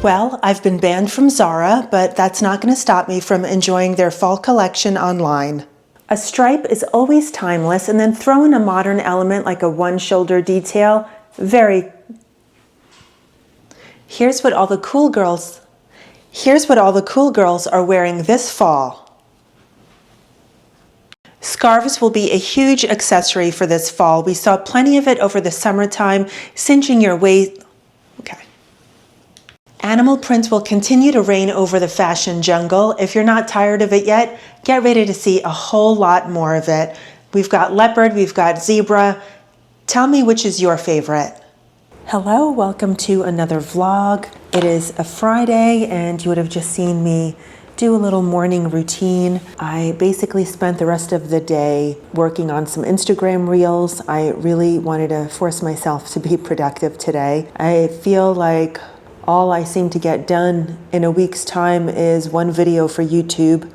Well, I've been banned from Zara, but that's not going to stop me from enjoying their fall collection online. A stripe is always timeless, and then throw in a modern element like a one-shoulder detail. Here's what all the cool girls are wearing this fall. Scarves will be a huge accessory for this fall. We saw plenty of it over the summertime, cinching your waist. Okay. Animal print will continue to reign over the fashion jungle. If you're not tired of it yet, get ready to see a whole lot more of it. We've got leopard, we've got zebra. Tell me which is your favorite. Hello, welcome to another vlog. It is a Friday and you would have just seen me do a little morning routine. I basically spent the rest of the day working on some Instagram reels. I really wanted to force myself to be productive today. I feel like all I seem to get done in a week's time is one video for YouTube,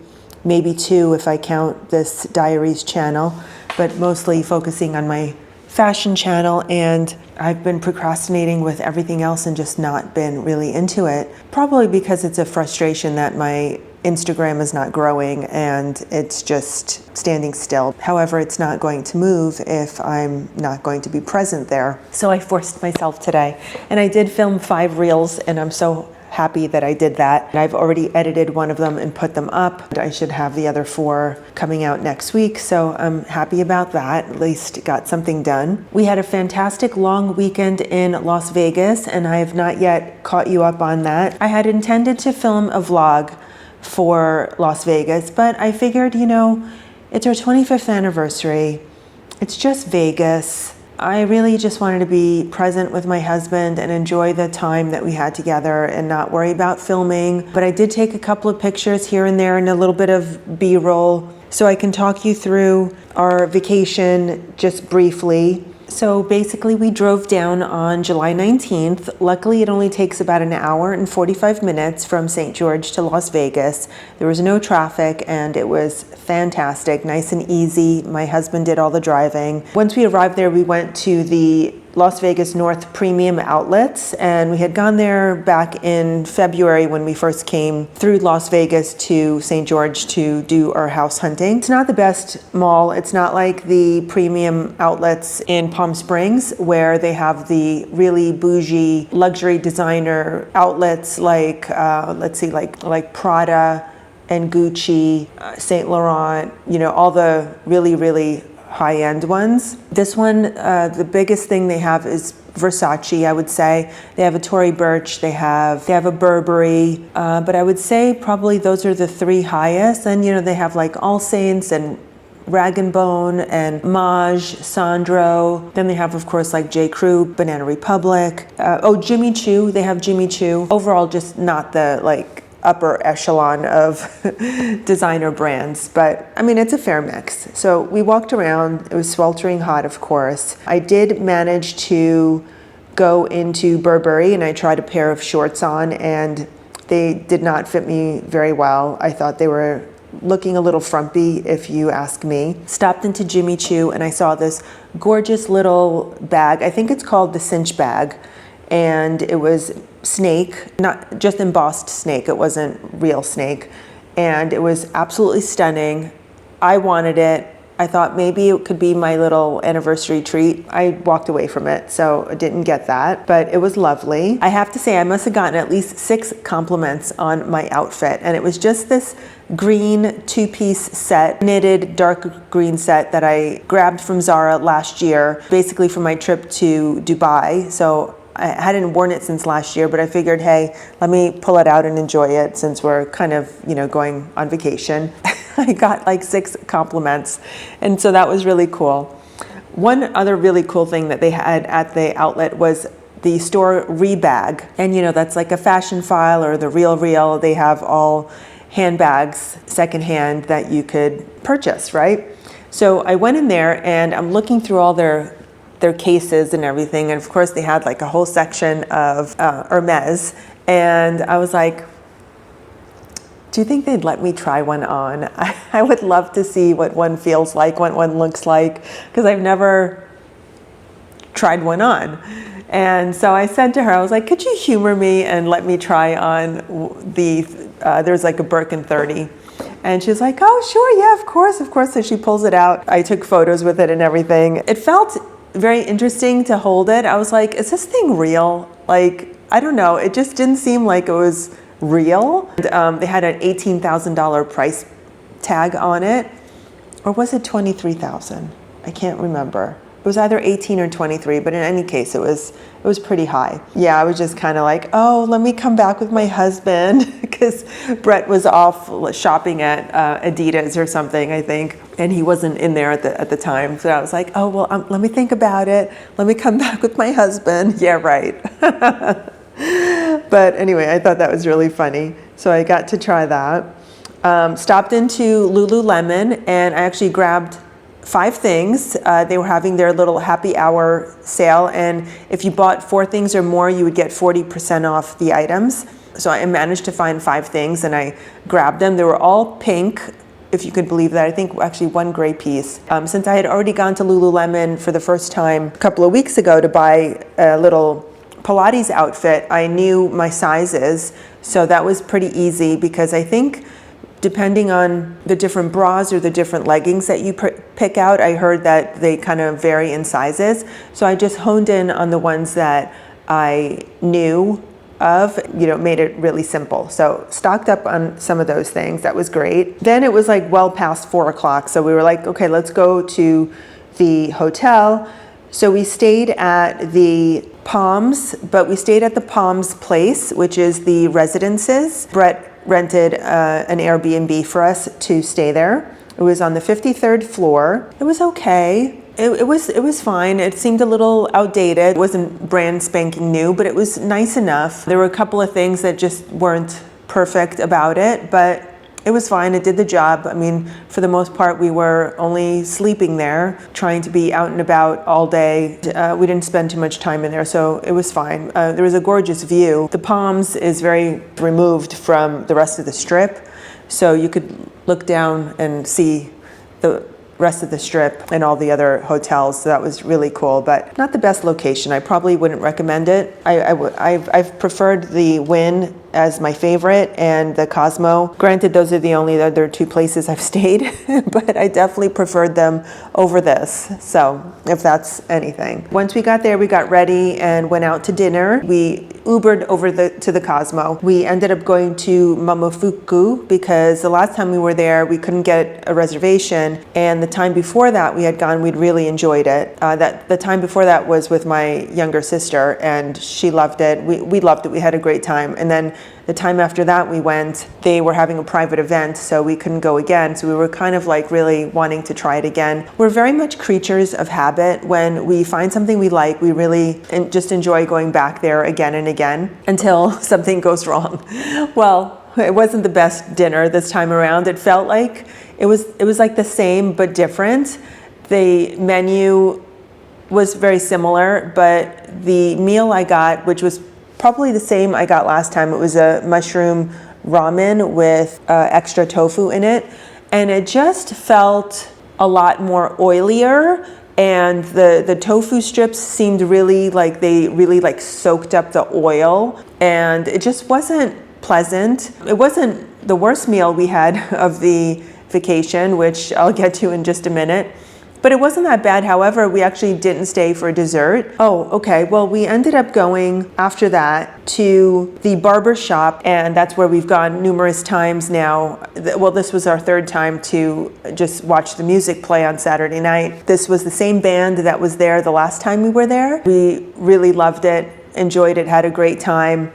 maybe two if I count this diaries channel, but mostly focusing on my fashion channel, and I've been procrastinating with everything else and just not been really into it. Probably because it's a frustration that my Instagram is not growing and it's just standing still. However, it's not going to move if I'm not going to be present there. So I forced myself today, and I did film 5 reels, and I'm so happy that I did that. I've already edited one of them and put them up. I should have the other 4 coming out next week, so I'm happy about that. At least got something done. We had a fantastic long weekend in Las Vegas, and I have not yet caught you up on that. I had intended to film a vlog for Las Vegas, but I figured, you know, it's our 25th anniversary. It's just Vegas. I really just wanted to be present with my husband and enjoy the time that we had together and not worry about filming. But I did take a couple of pictures here and there and a little bit of B-roll, so I can talk you through our vacation just briefly. So basically we drove down on July 19th. Luckily, it only takes about an hour and 45 minutes from St. George to Las Vegas. There was no traffic and it was fantastic, nice and easy. My husband did all the driving. Once we arrived there, we went to the Las Vegas North Premium Outlets, and we had gone there back in February when we first came through Las Vegas to St. George to do our house hunting. It's not the best mall. It's not like the premium outlets in Palm Springs where they have the really bougie luxury designer outlets like like Prada and Gucci, Saint Laurent, you know, all the really high-end ones. This one, the biggest thing they have is Versace, I would say. They have a Tory Burch, they have a Burberry, but I would say probably those are the 3 highest. And you know, they have like All Saints and Rag & Bone and Maj, Sandro. Then they have, of course, like J. Crew, Banana Republic. Jimmy Choo, they have Jimmy Choo. Overall, just not the like upper echelon of designer brands, but I mean, it's a fair mix. So we walked around. It was sweltering hot, of course. I did manage to go into Burberry and I tried a pair of shorts on, and they did not fit me very well. I thought they were looking a little frumpy, if you ask me. Stopped into Jimmy Choo and I saw this gorgeous little bag. I think it's called the cinch bag, and it was snake, not just embossed snake, it wasn't real snake, and it was absolutely stunning. I wanted it. I thought maybe it could be my little anniversary treat. I walked away from it, so I didn't get that, but it was lovely. I have to say, I must have gotten at least 6 compliments on my outfit, and it was just this green 2-piece set, knitted dark green set that I grabbed from Zara last year, basically for my trip to Dubai. So I hadn't worn it since last year, but I figured, hey, let me pull it out and enjoy it since we're kind of, you know, going on vacation. I got like 6 compliments, and so that was really cool. One other really cool thing that they had at the outlet was the store Rebag, and you know, that's like a fashion file or the Real. They have all handbags secondhand that you could purchase, right? So I went in there and I'm looking through all their cases and everything, and of course they had like a whole section of Hermes, and I was like, do you think they'd let me try one on? I would love to see what one feels like, what one looks like, because I've never tried one on. And so I said to her, I was like, could you humor me and let me try on there's like a Birkin 30. And she's like, oh, sure, yeah, of course. So she pulls it out. I took photos with it and everything. It felt very interesting to hold it. I was like, is this thing real? Like, I don't know. It just didn't seem like it was real. And, they had an $18,000 price tag on it. Or was it 23,000? I can't remember. It was either 18 or 23, but in any case, it was pretty high. Yeah, I was just kind of like, oh, let me come back with my husband, because Brett was off shopping at Adidas or something, I think, and he wasn't in there at the time. So I was like, oh, well, let me think about it. Let me come back with my husband. Yeah, right. But anyway, I thought that was really funny. So I got to try that. Stopped into Lululemon, and I actually grabbed 5 things. They were having their little happy hour sale, and if you bought 4 things or more, you would get 40% off the items. So I managed to find 5 things, and I grabbed them. They were all pink, if you could believe that. I think actually 1 gray piece. Since I had already gone to Lululemon for the first time a couple of weeks ago to buy a little Pilates outfit, I knew my sizes, so that was pretty easy, because I think depending on the different bras or the different leggings that you pick out, I heard that they kind of vary in sizes. So I just honed in on the ones that I knew of, made it really simple. So stocked up on some of those things. That was great. Then it was like well past 4 o'clock. So we were like, okay, let's go to the hotel. So we stayed at the Palms, but we stayed at the Palms Place, which is the residences. Brett rented an Airbnb for us to stay there. It was on the 53rd floor. It was okay. It was fine. It seemed a little outdated. It wasn't brand spanking new, but it was nice enough. There were a couple of things that just weren't perfect about it, but it was fine. It did the job. I mean, for the most part, we were only sleeping there, trying to be out and about all day. We didn't spend too much time in there, so it was fine. There was a gorgeous view. The Palms is very removed from the rest of the Strip, so you could look down and see the rest of the Strip and all the other hotels. So that was really cool, but not the best location. I probably wouldn't recommend it. I've preferred the Wynn as my favorite and the Cosmo. Granted, those are the only other 2 places I've stayed, but I definitely preferred them over this. So if that's anything. Once we got there, we got ready and went out to dinner. We Ubered over to the Cosmo. We ended up going to Momofuku because the last time we were there, we couldn't get a reservation. And the time before that we had gone, we'd really enjoyed it. The time before that was with my younger sister, and she loved it. We loved it. We had a great time. And then the time after that we went, they were having a private event, so we couldn't go again. So we were kind of like really wanting to try it again. We're very much creatures of habit. When we find something we like, we really just enjoy going back there again and again until something goes wrong. Well, it wasn't the best dinner this time around. It felt like it was like the same but different. The menu was very similar, but the meal I got, which was probably the same I got last time, it was a mushroom ramen with extra tofu in it, and it just felt a lot more oilier, and the tofu strips seemed really like they really like soaked up the oil, and it just wasn't pleasant. It wasn't the worst meal we had of the vacation, which I'll get to in just a minute. But it wasn't that bad. However, we actually didn't stay for dessert. Oh, okay. Well, we ended up going after that to the barber shop, and that's where we've gone numerous times now. Well, this was our 3rd time to just watch the music play on Saturday night. This was the same band that was there the last time we were there. We really loved it, enjoyed it, had a great time.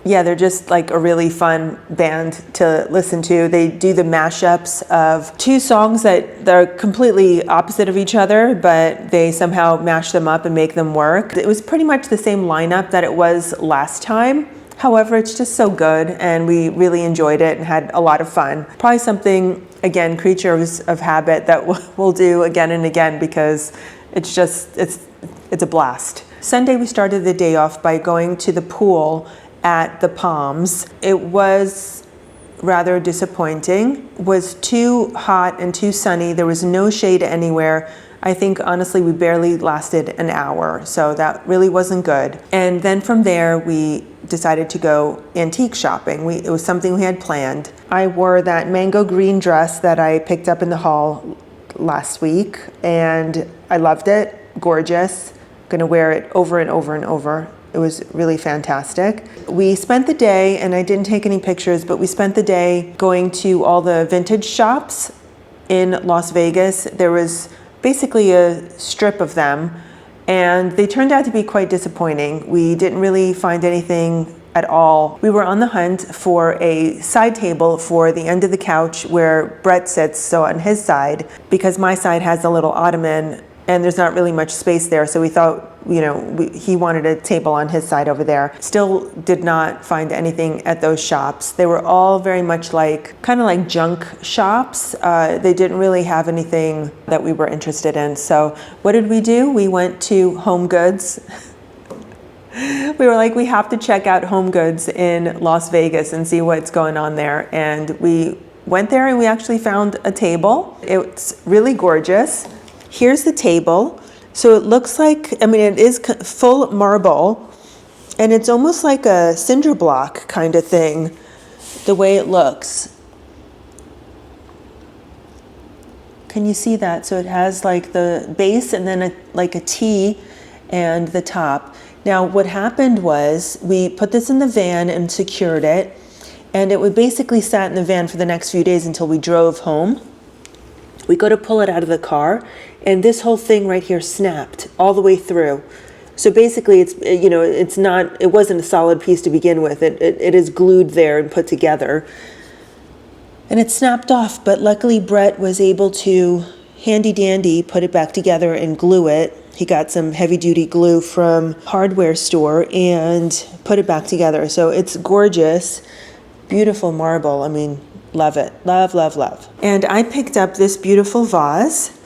Yeah, they're just like a really fun band to listen to. They do the mashups of 2 songs that are completely opposite of each other, but they somehow mash them up and make them work. It was pretty much the same lineup that it was last time. However, it's just so good, and we really enjoyed it and had a lot of fun. Probably something, again, creatures of habit that we'll do again and again, because it's just, it's a blast. Sunday, we started the day off by going to the pool at the Palms. It was rather disappointing. It was too hot and too sunny. There was no shade anywhere. I think honestly we barely lasted an hour, so that really wasn't good. And then from there we decided to go antique shopping. It was something we had planned. I wore that mango green dress that I picked up in the haul last week, and I loved it. Gorgeous. I'm gonna wear it over and over and over. It was really fantastic. We spent the day, and I didn't take any pictures, but we spent the day going to all the vintage shops in Las Vegas. There was basically a strip of them, and they turned out to be quite disappointing. We didn't really find anything at all. We were on the hunt for a side table for the end of the couch where Brett sits, so on his side, because my side has a little ottoman and there's not really much space there, so we thought, you know, he wanted a table on his side over there. Still did not find anything at those shops. They were all very much like, kind of like junk shops. They didn't really have anything that we were interested in. So what did we do? We went to Home Goods. We were like, we have to check out Home Goods in Las Vegas and see what's going on there. And we went there and we actually found a table. It's really gorgeous. Here's the table. So it looks like, I mean, it is full marble, and it's almost like a cinder block kind of thing, the way it looks. Can you see that? So it has like the base and then like a T and the top. Now what happened was we put this in the van and secured it, and it would basically sat in the van for the next few days until we drove home. We go to pull it out of the car, and this whole thing right here snapped all the way through. So basically it's, you know, it wasn't a solid piece to begin with. It is glued there and put together. And it snapped off, but luckily Brett was able to handy dandy put it back together and glue it. He got some heavy duty glue from hardware store and put it back together. So it's gorgeous, beautiful marble. I mean, love it. Love, love, love. And I picked up this beautiful vase,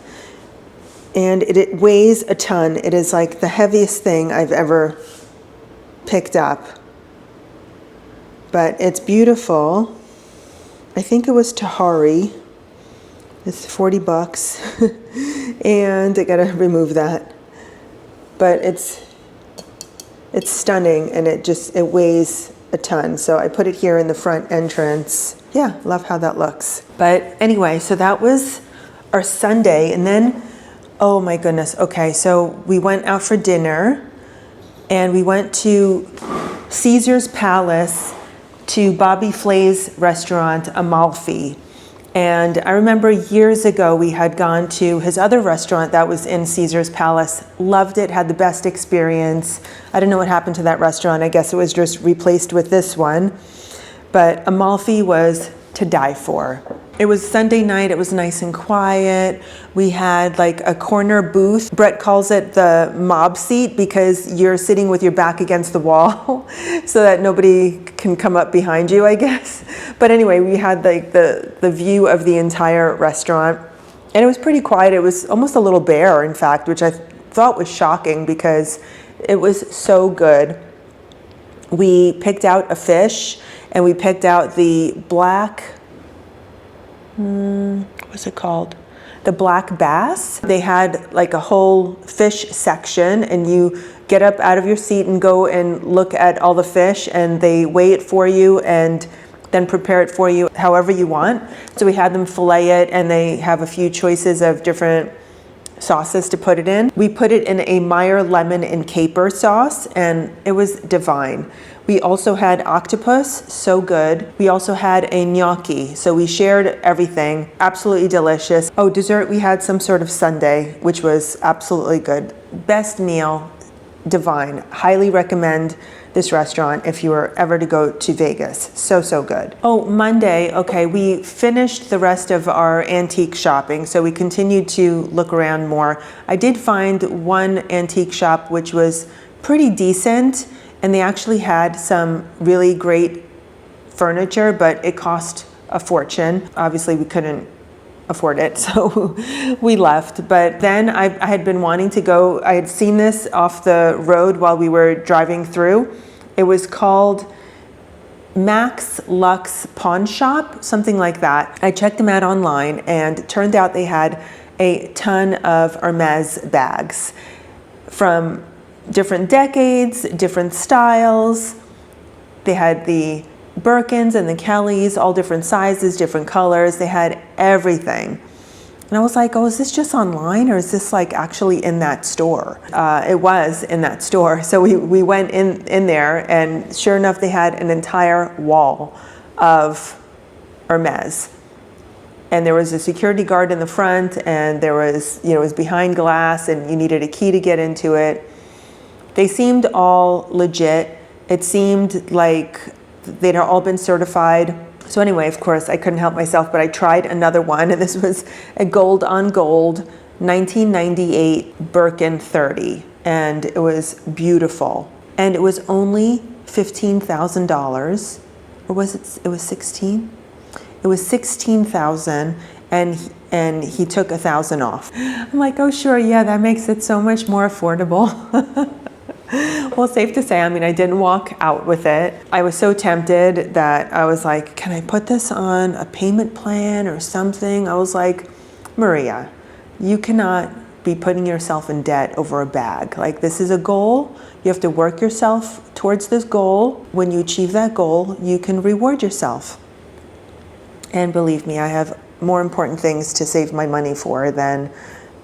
and it weighs a ton. It is like the heaviest thing I've ever picked up. But it's beautiful. I think it was Tahari. It's 40 bucks. And I gotta remove that. But it's stunning, and it weighs a ton. So I put it here in the front entrance. Yeah, love how that looks. But anyway, so that was our Sunday. And then, oh my goodness. Okay, so we went out for dinner, and we went to Caesar's Palace, to Bobby Flay's restaurant, Amalfi. And I remember years ago we had gone to his other restaurant that was in Caesar's Palace. Loved it, had the best experience. I don't know what happened to that restaurant. I guess it was just replaced with this one. But Amalfi was to die for. It was Sunday night. It was nice and quiet. We had like a corner booth. Brett calls it the mob seat because you're sitting with your back against the wall so that nobody can come up behind you, I guess. But anyway, we had like the view of the entire restaurant, and it was pretty quiet. It was almost a little bare, in fact, which I thought was shocking because it was so good. We picked out a fish, and we picked out the black, what's it called? The black bass. They had like a whole fish section, and you get up out of your seat and go and look at all the fish, and they weigh it for you and then prepare it for you however you want. So we had them fillet it, and they have a few choices of different sauces to put it in. We put it in a Meyer lemon and caper sauce, and it was divine. We also had octopus, so good. We also had a gnocchi, so we shared everything. Absolutely delicious. Oh, dessert, we had some sort of sundae, which was absolutely good. Best meal, divine. Highly recommend this restaurant if you were ever to go to Vegas. So, so good. Oh, Monday, okay, we finished the rest of our antique shopping, so we continued to look around more. I did find one antique shop which was pretty decent. And they actually had some really great furniture, but it cost a fortune. Obviously, we couldn't afford it, so we left. But then I had been wanting to go. I had seen this off the road while we were driving through. It was called Max Lux Pawn Shop, something like that. I checked them out online, and it turned out they had a ton of Hermes bags from different decades, different styles. They had the Birkins and the Kellys, all different sizes, different colors. They had everything. And I was like, oh, is this just online, or is this like actually in that store? It was in that store. So we went in there, and sure enough, they had an entire wall of Hermes. And there was a security guard in the front, and there was, it was behind glass, and you needed a key to get into it. They seemed all legit. It seemed like they'd all been certified. So anyway, of course, I couldn't help myself, but I tried another one, and this was a gold on gold 1998 Birkin 30, and it was beautiful. And it was only $15,000, or was it? It was 16. It was 16,000, and he took 1,000 off. I'm like, oh sure, yeah, that makes it so much more affordable. Well, safe to say, I mean, I didn't walk out with it. I was so tempted that I was like, can I put this on a payment plan or something? I was like, Maria, you cannot be putting yourself in debt over a bag. Like, this is a goal. You have to work yourself towards this goal. When you achieve that goal, you can reward yourself. And believe me, I have more important things to save my money for than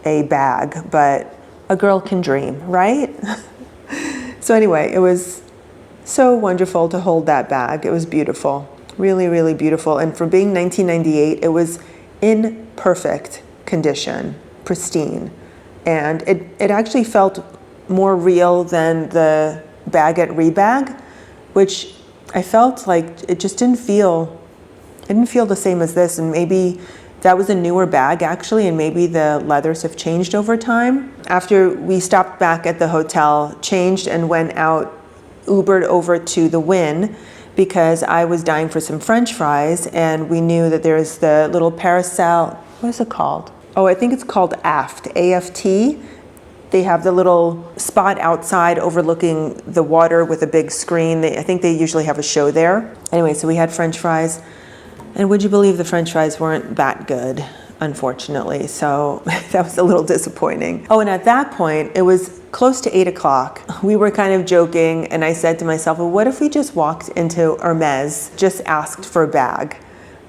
a bag, but a girl can dream, right? So anyway, it was so wonderful to hold that bag. It was beautiful, really, really beautiful. And for being 1998, it was in perfect condition, pristine. And it actually felt more real than the bag at Rebag, which I felt like it just didn't feel the same as this. And maybe that was a newer bag actually, and maybe the leathers have changed over time. After we stopped back at the hotel, changed and went out, Ubered over to the Wynn because I was dying for some French fries, and we knew that there's the little Paracel, what is it called? Oh, I think it's called Aft, A-F-T. They have the little spot outside overlooking the water with a big screen. I think they usually have a show there. Anyway, so we had French fries. And would you believe the French fries weren't that good, unfortunately. So that was a little disappointing. Oh, and at that point, it was close to 8 o'clock. We were kind of joking, and I said to myself, well, what if we just walked into Hermes, just asked for a bag?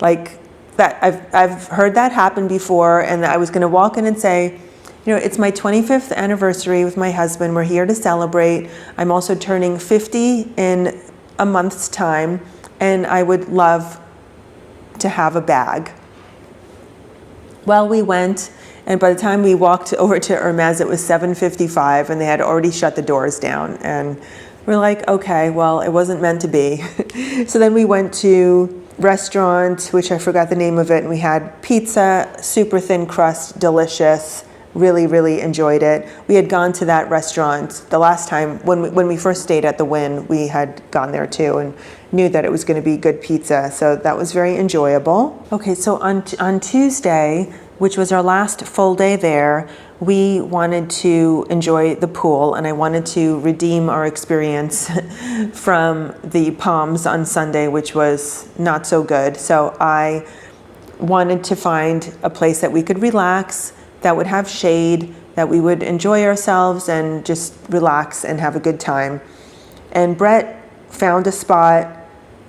Like that, I've heard that happen before, and I was gonna walk in and say, it's my 25th anniversary with my husband. We're here to celebrate. I'm also turning 50 in a month's time, and I would love to have a bag. Well, we went, and by the time we walked over to Hermes, it was 7:55, and they had already shut the doors down. And we're like, okay, well, it wasn't meant to be. So then we went to restaurant, which I forgot the name of it, and we had pizza, super thin crust, delicious. Really, really enjoyed it. We had gone to that restaurant the last time when we first stayed at the Wynn. We had gone there too and knew that it was going to be good pizza, so that was very enjoyable. Okay, so on Tuesday, which was our last full day there, we wanted to enjoy the pool, and I wanted to redeem our experience from the Palms on Sunday, which was not so good. So I wanted to find a place that we could relax, that would have shade, that we would enjoy ourselves and just relax and have a good time. And Brett found a spot,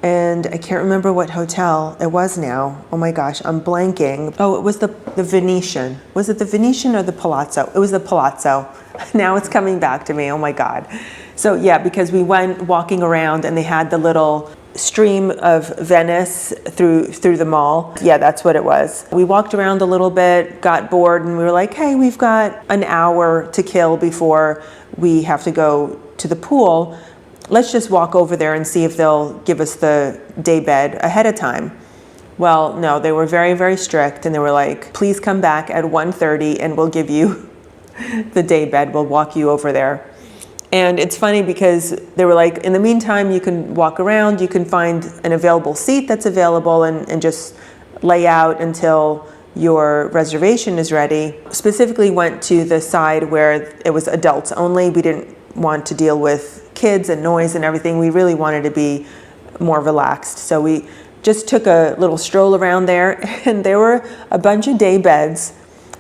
and I can't remember what hotel it was now. Oh my gosh, I'm blanking. Oh, it was the Venetian. Was it the Venetian or the Palazzo? It was the Palazzo. Now it's coming back to me, oh my God. So yeah, because we went walking around and they had the little stream of Venice through the mall. Yeah, that's what it was. We walked around a little bit, got bored, and we were like, hey, we've got an hour to kill before we have to go to the pool. Let's just walk over there and see if they'll give us the day bed ahead of time. Well, no, they were very, very strict, and they were like, please come back at 1:30 and we'll give you the day bed. We'll walk you over there. And it's funny because they were like, in the meantime, you can walk around, you can find an available seat that's available and just lay out until your reservation is ready. Specifically went to the side where it was adults only. We didn't want to deal with kids and noise and everything. We really wanted to be more relaxed. So we just took a little stroll around there, and there were a bunch of day beds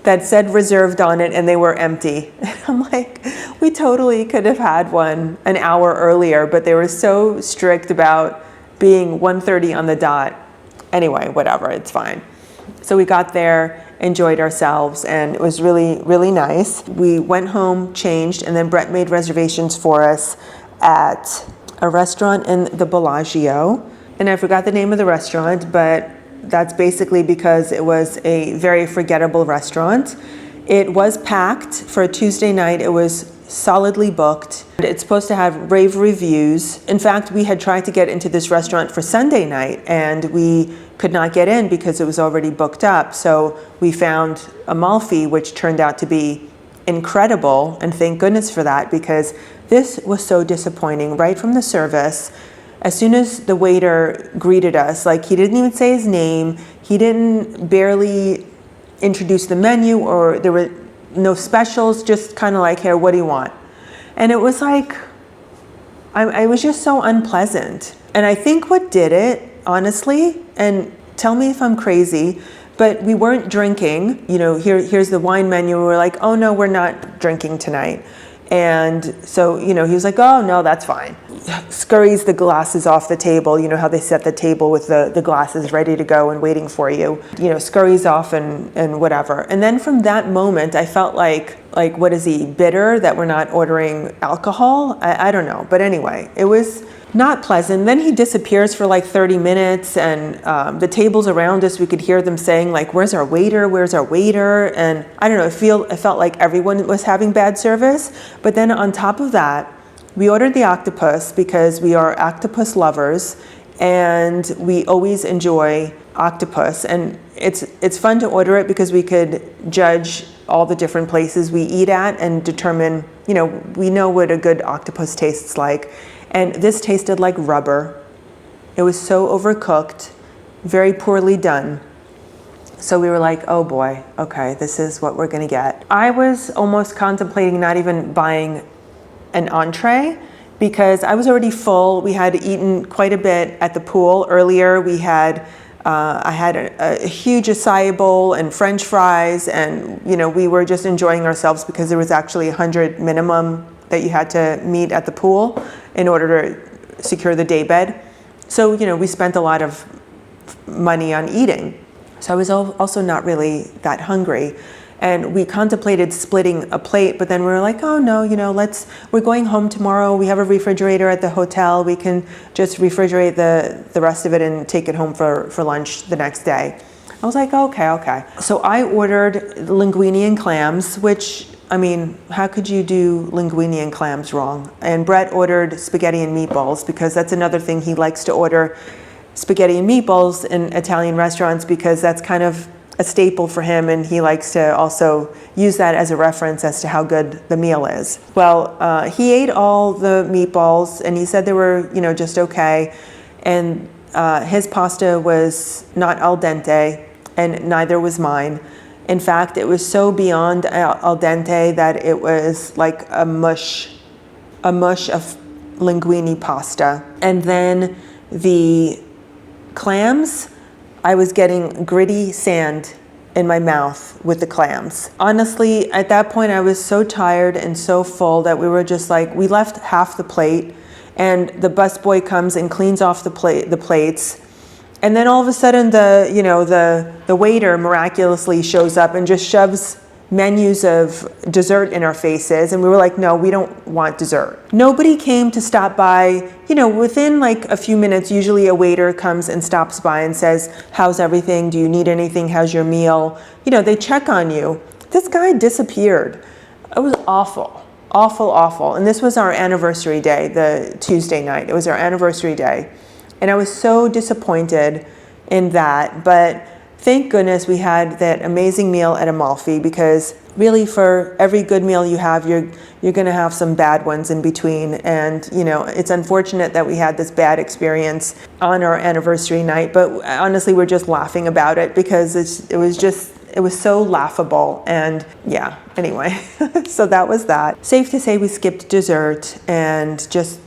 that said reserved on it, and they were empty. And I'm like, we totally could have had one an hour earlier, but they were so strict about being 1:30 on the dot. Anyway, whatever, it's fine. So we got there, enjoyed ourselves, and it was really, really nice. We went home, changed, and then Brett made reservations for us at a restaurant in the Bellagio. And I forgot the name of the restaurant, but that's basically because it was a very forgettable restaurant. It was packed for a Tuesday night. It was solidly booked. It's supposed to have rave reviews. In fact, we had tried to get into this restaurant for Sunday night, and we could not get in because it was already booked up. So we found Amalfi, which turned out to be incredible, and thank goodness for that, because this was so disappointing right from the service. As soon as the waiter greeted us, like, he didn't even say his name, he didn't barely introduce the menu, or there were no specials, just kind of like, here, what do you want? And it was like, I was just so unpleasant. And I think what did it, honestly, and tell me if I'm crazy, but we weren't drinking. You know, here's the wine menu. We were like, oh no, we're not drinking tonight. And so, you know, he was like, oh no, that's fine. Scurries the glasses off the table. You know how they set the table with the glasses ready to go and waiting for you. You know, scurries off and whatever. And then from that moment, I felt like, what is he, bitter that we're not ordering alcohol? I don't know. But anyway, it was not pleasant. Then he disappears for like 30 minutes, and the tables around us, we could hear them saying like, where's our waiter? Where's our waiter? And I don't know, it felt like everyone was having bad service. But then on top of that, we ordered the octopus because we are octopus lovers, and we always enjoy octopus. And it's fun to order it because we could judge all the different places we eat at and determine, you know, we know what a good octopus tastes like. And this tasted like rubber. It was so overcooked, very poorly done. So we were like, oh boy, okay, this is what we're gonna get. I was almost contemplating not even buying an entree because I was already full. We had eaten quite a bit at the pool earlier. We had, I had a huge acai bowl and French fries, and you know, we were just enjoying ourselves because there was actually 100 minimum that you had to meet at the pool in order to secure the day bed. So, you know, we spent a lot of money on eating. So I was also not really that hungry. And we contemplated splitting a plate, but then we were like, oh no, you know, we're going home tomorrow. We have a refrigerator at the hotel. We can just refrigerate the rest of it and take it home for lunch the next day. I was like, okay. So I ordered linguine and clams, which, I mean, how could you do linguine and clams wrong? And Brett ordered spaghetti and meatballs because that's another thing. He likes to order spaghetti and meatballs in Italian restaurants because that's kind of a staple for him, and he likes to also use that as a reference as to how good the meal is. Well, he ate all the meatballs, and he said they were, you know, just okay. And his pasta was not al dente, and neither was mine. In fact, it was so beyond al dente that it was like a mush of linguine pasta. And then the clams, I was getting gritty sand in my mouth with the clams. Honestly, at that point, I was so tired and so full that we were just like, we left half the plate, and the busboy comes and cleans off the plates. And then all of a sudden, the waiter miraculously shows up and just shoves menus of dessert in our faces, and we were like, no, we don't want dessert. Nobody came to stop by. You know, within like a few minutes, usually a waiter comes and stops by and says, how's everything? Do you need anything? How's your meal? You know, they check on you. This guy disappeared. It was awful. And this was our anniversary day, the Tuesday night. It was our anniversary day. And I was so disappointed in that, but Thank goodness we had that amazing meal at Amalfi, because really for every good meal you have, you're going to have some bad ones in between. And, you know, it's unfortunate that we had this bad experience on our anniversary night, but honestly, we're just laughing about it because it was so laughable. And yeah, anyway, so that was that. Safe to say we skipped dessert and just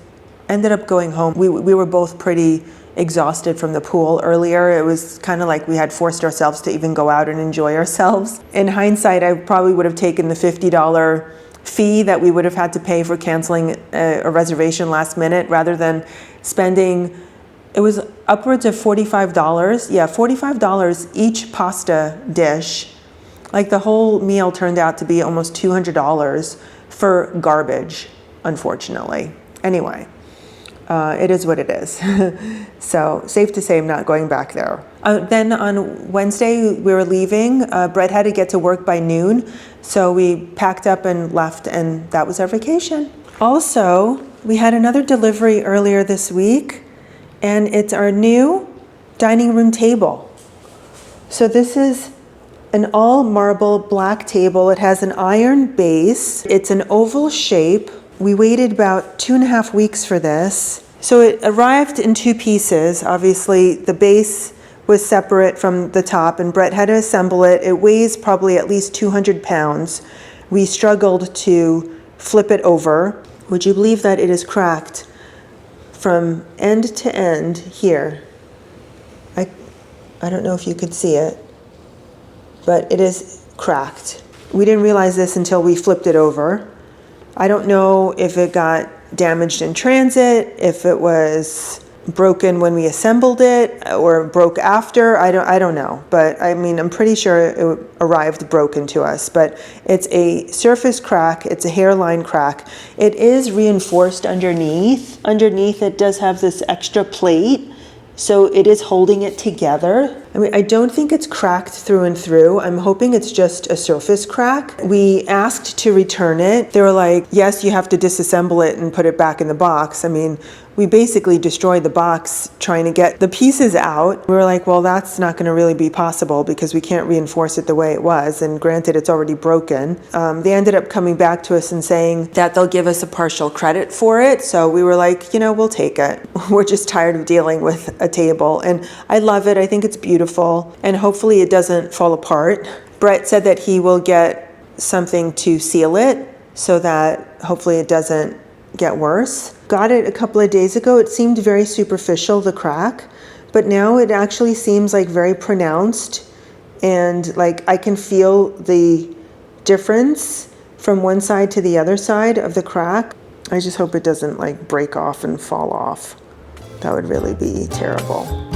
ended up going home. We were both pretty exhausted from the pool earlier. It was kind of like we had forced ourselves to even go out and enjoy ourselves. In hindsight, I probably would have taken the $50 fee that we would have had to pay for canceling a reservation last minute, rather than spending, it was upwards of $45. Yeah, $45 each pasta dish. Like the whole meal turned out to be almost $200 for garbage, unfortunately. Anyway. It is what it is. So safe to say I'm not going back there. Then on Wednesday we were leaving. Brett had to get to work by noon, so we packed up and left, and that was our vacation. Also, we had another delivery earlier this week, and it's our new dining room table. So this is an all marble black table. It has an iron base. It's an oval shape. We waited about 2.5 weeks for this. So it arrived in 2 pieces. Obviously, the base was separate from the top, and Brett had to assemble it. It weighs probably at least 200 pounds. We struggled to flip it over. Would you believe that it is cracked from end to end here? I don't know if you could see it, but it is cracked. We didn't realize this until we flipped it over. I don't know if it got damaged in transit, if it was broken when we assembled it, or broke after. I don't know, but I mean, I'm pretty sure it arrived broken to us. But it's a surface crack, it's a hairline crack. It is reinforced underneath. Underneath it does have this extra plate, so it is holding it together. I mean, I don't think it's cracked through and through. I'm hoping it's just a surface crack. We asked to return it. They were like, yes, you have to disassemble it and put it back in the box. I mean, we basically destroyed the box trying to get the pieces out. We were like, well, that's not going to really be possible because we can't reinforce it the way it was. And granted, it's already broken. They ended up coming back to us and saying that they'll give us a partial credit for it. So we were like, you know, we'll take it. We're just tired of dealing with a table. And I love it. I think it's beautiful. And hopefully it doesn't fall apart. Brett said that he will get something to seal it so that hopefully it doesn't get worse. Got it a couple of days ago. It seemed very superficial, the crack, but now it actually seems like very pronounced, and like I can feel the difference from one side to the other side of the crack. I just hope it doesn't like break off and fall off. That would really be terrible.